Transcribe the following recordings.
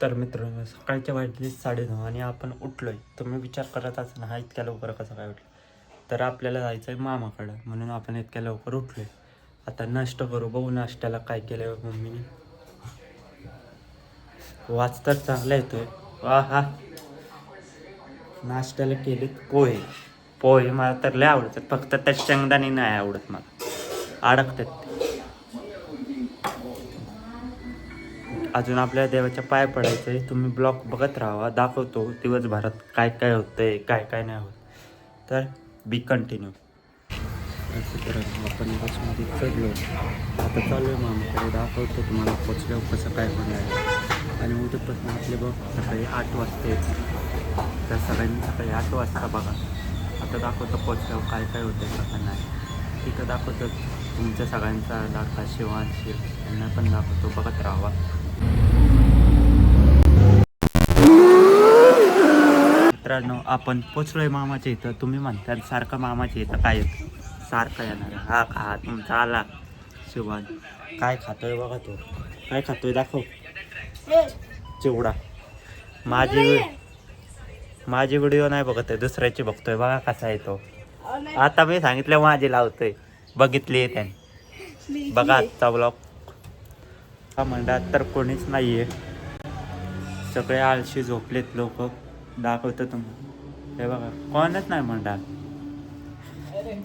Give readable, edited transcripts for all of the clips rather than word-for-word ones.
तर मित्रांनो सकाळच्या वाजले 9:30 आणि आपण उठलोय. तुम्ही विचार करत असाल हा इतक्या लवकर कसं काय उठलं. तर आपल्याला जायचं आहे मामाकडं म्हणून आपण इतक्या लवकर उठलोय. आता नाश्ता करू. बघू नाश्त्याला काय केलं मम्मीने. वाच तर चांगला येतोय. वा हा नाश्त्याला केले पोहे. पोहे मला तर लय आवडतात, फक्त त्या शेंगदाणे नाही आवडत मला, अडकतात ते. अजून आपल्या देवाच्या पाय पडायचं आहे. तुम्ही ब्लॉग बघत राहा, दाखवतो दिवसभरात काय काय होतंय काय काय नाही होत. तर बी कंटिन्यू. तर आपण बसमध्ये चढलो, आता चालू आहे मामाकडे. दाखवतो तुम्हाला पोचल्यावर कसं काय होणार. आणि उद्यापासून आपले बघ सकाळी 8 वाजता येते. तर सगळ्यांनी सकाळी 8 वाजता बघा. आता दाखवतो पोचल्यावर काय काय होतं कसं नाही. तिथं दाखवतो तुमच्या सगळ्यांचा लाडका शिवांश यांना पण दाखवतो, बघत राहावा. मित्रांनो आपण पोचलोय मामाच्या इथं. तुम्ही म्हणता सारखं मामाच्या इथं काय येतं, सारखं येणार. हा खा तुमचा आला शिवांश. काय खातोय बघा तो, काय खातोय दाखव. चिवडा. माझी व्हिडिओ नाही बघत आहे, दुसऱ्याची बघतोय. बघा कसा आहे तो. आता मी सांगितलं माझी लावतोय, बघितली त्याने. बघा आजचा ब्लॉग. हा मंडळात तर कोणीच नाही आहे, सगळे आळशी झोपलेत लोक. दाखवतं तुम्ही, हे बघा कोणच नाही मंडळात,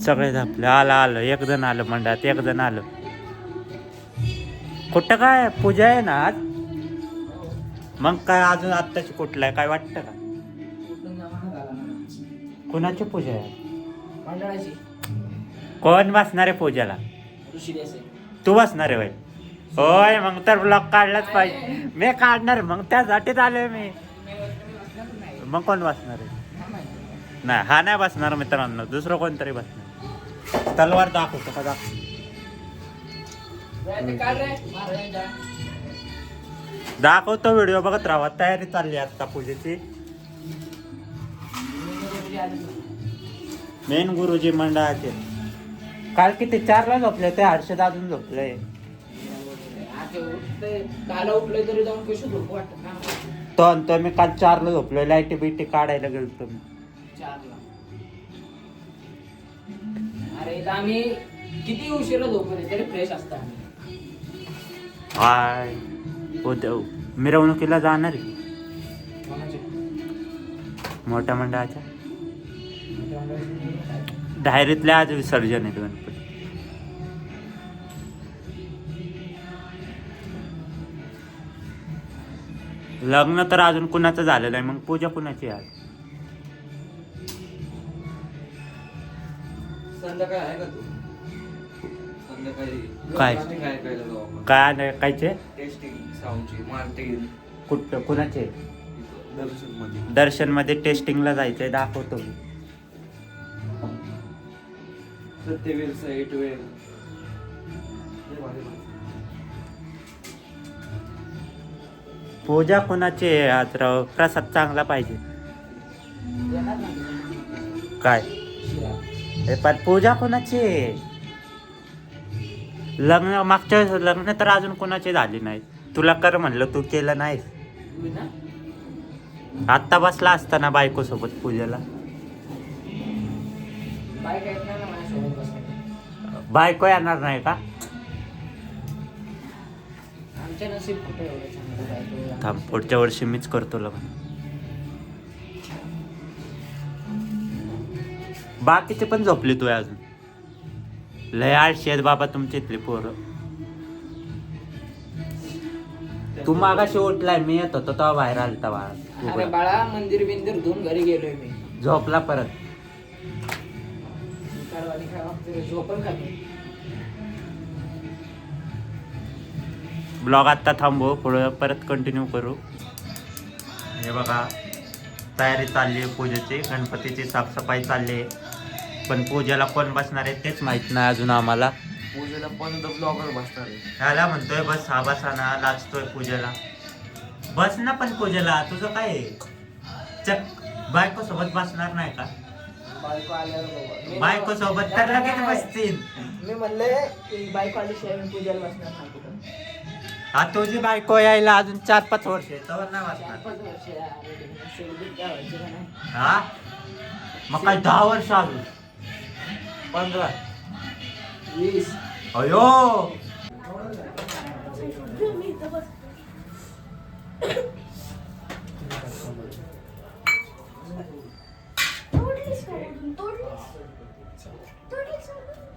सगळे झोपले. आलं एक जण आलं मंडळात, एक जण आलं. कुठं काय पूजा आहे ना आज. मग काय अजून आत्ताची कुठलं आहे काय वाटतं का. कुणाची पूजा आहे. कोण बसणार आहे पूजाला. तू बसणार आहे वय. होय मग तर ब्लॉग काढलाच पाहिजे. मी काढणार मग, त्यासाठीच आलोय मी. मग कोण बसणार आहे. नाही हा नाही बसणार मित्रांनो, दुसरं कोणतरी बसणार. तलवार दाखवतो का. दाखवतो व्हिडिओ बघत राहा. तयारी चालली आता पूजेची. मेन गुरुजी मंडळाचे काल किती 4ला झोपले ते. हर्षद अजून झोपले. तो मी काल 4ला झोपलोय. लाईटी बिटी काढायला गेलो तुम्ही. अरे आम्ही किती उशिरा झोपले तरी फ्रेश असतात. हाय उद्या मिरवणुकीला जाणार आहे मोठ्या मंडळाच्या. डायरीतल्या आज विसर्जन आहे गणपती. लग्न तर अजून कुणाचं झालं नाही, मग पूजा कुणाची आज. संध्याकाळी आहे का तू. संध्याकाळी काय काय नाही कायचे टेस्टिंग साऊंडची मार्टिन. कुठं कुणाचे. दर्शन दर्शन मध्ये टेस्टिंगला जायचंय. दाखवतो मी. सत्यवीर साईट वेळ. पूजा कुणाची आहे आज राव. प्रसाद चांगला पाहिजे. काय हे पण पूजा कोणाची आहे. लग्न मागच्या वेळेस लग्न तर अजून कोणाची झाली नाही. तुला कर म्हणलं तू केलं नाहीस. आत्ता बसला असताना बायको सोबत पूजेला. बायको येणार नाही का. थांब पुढच्या वर्षी मीच करतो लग्न. बाकीचे पण झोपले तू अजून. लय आळशी आहेत बाबा तुमची इथली पोरं. तू मागाशी उठलाय, मी येत होतो तेव्हा बाहेर आलता बाळा. अरे बाळा मंदिर बिंदिर धुवून घरी गेलोय मी. झोपला परत. झोपण का मी. ब्लॉग आत्ता थांबवू, पुढे परत कंटिन्यू करू. हे बघा तयारी चालली आहे पूजेची. गणपतीची साफसफाई चालली आहे, पण पूजेला कोण बसणार आहे तेच माहित नाही अजून आम्हाला. पूजेला पण ब्लॉगर बसणार आहे. ह्याला म्हणतोय बस हा बसाना, लाजतोय पूजेला. बस ना पण पूजेला, तुझं काय आहे. चक बायको सोबत बसणार नाही का. बायको आल्यावर बायको सोबत तर लगेच बसतील. मी म्हणले की बायको आल्याशिवाय मी पूजेला बसणार नाही कुठं. हा तुझी बायको यायला अजून 4-5 वर्ष आहे, तेव्हा नाही वाचणार. 4-5 वर्ष अरे शेवटी काय व्हायचं का नाही. हा मग काय 10 वर्ष अजून 15. 20. अयो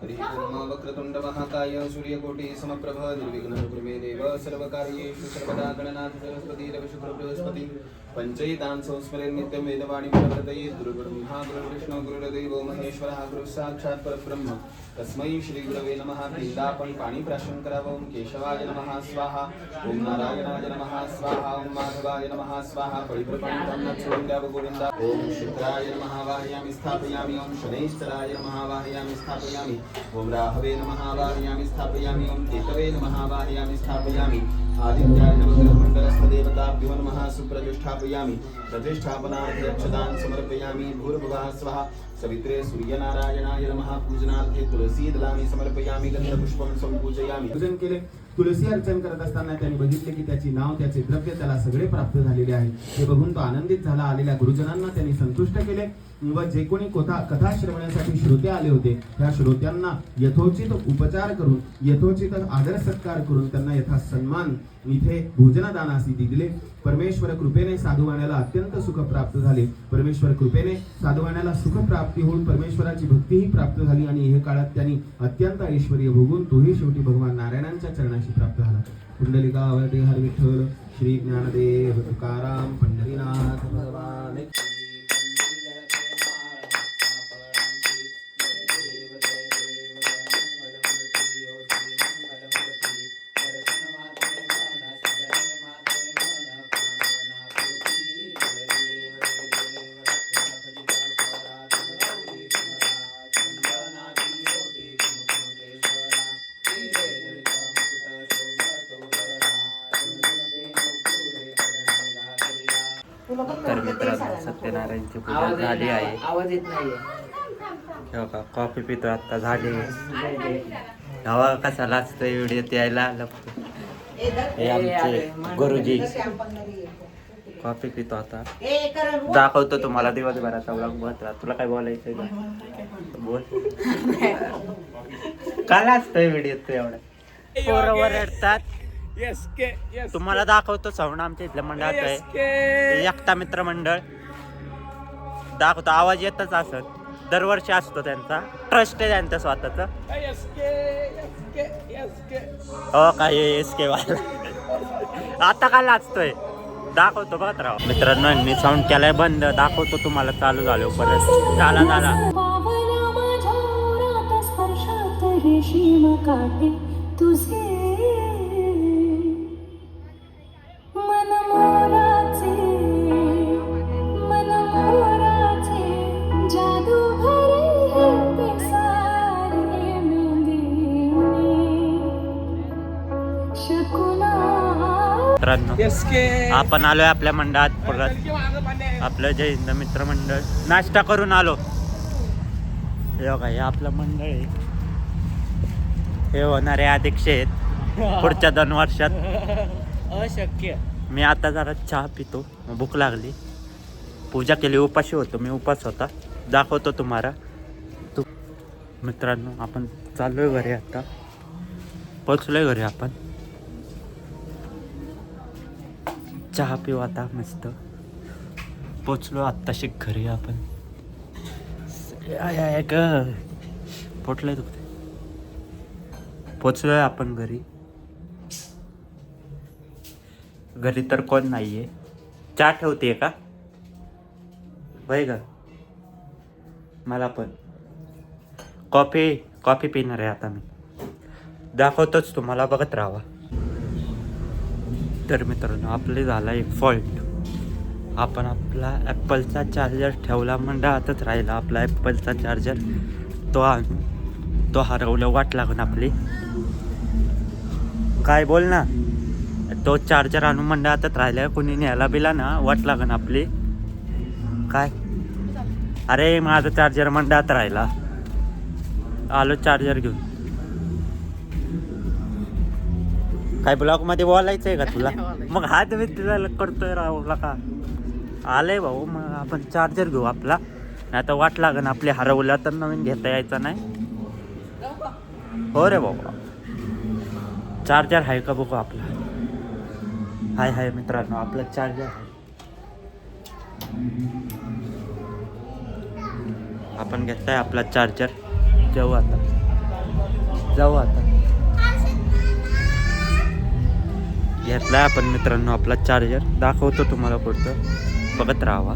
हरि ओम वक्रतुंड महाकाय सूर्यकोटि समप्रभ निर्विघ्नं कुरु मे देव सर्वकार्येषु सर्वदा गणनाथ सरस्वती रवि शुक्र बृहस्पति पंचैतान् संस्मरेन् नित्यं वेदवाणी प्रवर्तये गुरुर्ब्रह्मा गुरुर्विष्णु गुरुर्देवो महेश्वरः गुरुः साक्षात् परब्रह्म तस्मै श्री गुरवे नमः. तीनदा आपण पाणी प्राशन करावं. ओम केशवाय नमः स्वाहा, ओम नारायणाय नमः स्वाहा, ओम माधवाय नमः स्वाहा. परिप्रपणितं सोडून द्यावं गोविंदा. ओम शुक्राय नमः वाहयामि स्थापयामि, ओम शनैश्चराय नमः वाहयामि स्थापयामि, ओम राहवे नमः वाहयामि स्थापयामि, ओम केतवे नमः वाहयामि स्थापयामि. आदित्याय नवग्रहमण्डलस्थ देवताभ्यो नमः सुप्रतिष्ठापयामि. प्रतिष्ठापनार्थे अक्षतान् समर्पयामि. भूर्भुवः स्वः. सवित्रे सूर्यनारायणाय नमः. पूजनार्थे तुलसी दलानि समर्पयामि. गंधपुष्पं संपूजयामि. पूजन केले. तुलसी अर्चन करत असताना त्यांनी बघितले की त्याची नाव त्याचे द्रव्य त्याला सगळे प्राप्त झालेले आहे. हे बघून तो आनंदित झाला. आलेल्या गुरुजनांना त्यांनी संतुष्ट केले व जे कोणी कथा श्रवण्यासाठी श्रोते आले होते त्या श्रोत्यांना यथोचित उपचार करून यथोचित आदर सत्कार करून त्यांना यथा सन्मान इथे भोजनदानासी दिले. परमेश्वर कृपेने साधुवाण्याला अत्यंत सुख प्राप्त झाले. परमेश्वर कृपेने साधुवाण्याला सुख प्राप्ती होऊन परमेश्वराची भक्तीही प्राप्त झाली आणि हे काळात त्यांनी अत्यंत ऐश्वर्य भोगून तोही शेवटी भगवान नारायणांच्या चरणाशी प्राप्त झाला. कुंडलिकावरती हर विठ्ठल श्री ज्ञानदेव तुकाराम पंढरीनाथ भगवान. तर मित्रांनो सत्यनारायणची पूजा झाली आहे. आवाज येत नाहीये. हो का कॉफी पितो आता झाली. हवा कसा लाचतोय व्हिडिओ यायला लपतो. हे आमचे गुरुजी कॉफी पितो आता. दाखवतो तुम्हाला दिवसभराचा व्लॉग. बघा तुला काय बोलायचंय का बोल. का लाचतोय व्हिडिओ तू एवढा. पोरं ओरडतात. तुम्हाला दाखवतो सवण आमच्या इथल्या मंडळात आहे एकता मित्र मंडळ. दाखवतो. आवाज येतच असत. दरवर्षी असतो त्यांचा. ट्रस्ट आहे त्यांचा स्वतःचा. हो काय एस के वाला. आता काय लाचतोय दाखवतो. बघत राहा मित्रांनो. मी साऊंड केलाय बंद. दाखवतो तुम्हाला चालू झालो परत. झाला तुझे मित्रांनो आपण आलोय आपल्या मंडळात परत. आपलं जय हिंद मित्र मंडळ नाश्ता करून आलो. हे बघा हे आपलं मंडळ आहे. हे होणारे अध्यक्ष आहेत पुढच्या 2 वर्षात. अशक्य. मी आता जरा चहा पितो. भूक लागली. पूजा केली. उपाशी होतो मी. उपास होता. दाखवतो तुम्हाला. मित्रांनो आपण चाललोय घरी. आता पोचलोय घरी. आपण चहा पिऊ आता मस्त. पोचलो आत्ताशी घरी आपण. पोचलोय तू. पोचलोय आपण घरी. घरी तर कोण नाहीये. चहा ठेवते का बाई का. मला पण कॉफी पिणार आहे आता मी. दाखवतोच तुम्हाला. बघत राहावा. तर मित्रांनो आपले झाला एक फॉल्ट. आपण आपला ॲपलचा चार्जर ठेवला मंडळातच राहिला. आपला ॲपलचा चार्जर तो हरवलं. वाट लागून आपली. काय बोल ना. तो चार्जर आणून मंडळातच राहिला. कोणी न्यायला बिला ना वाट लागून आपली. काय अरे माझं चार्जर मंडळात राहिला. आलो चार्जर घेऊन. काय ब्लॉग मध्ये बोलायचंय का तुला मग हात मी तुला करतोय राहुला का आलंय भाऊ मग आपण चार्जर घेऊ आपला नाही आता वाट लागन आपली हरवल्या तर नवीन घेता यायचा नाही हो रे बाबा चार्जर आहे का बघू आपला हाय मित्रांनो आपला चार्जर आहे आपण घेतलाय आपला चार्जर जाऊ आता घेतलाय आपण मित्रांनो आपला चार्जर दाखवतो तुम्हाला पुढचं बघत राहावा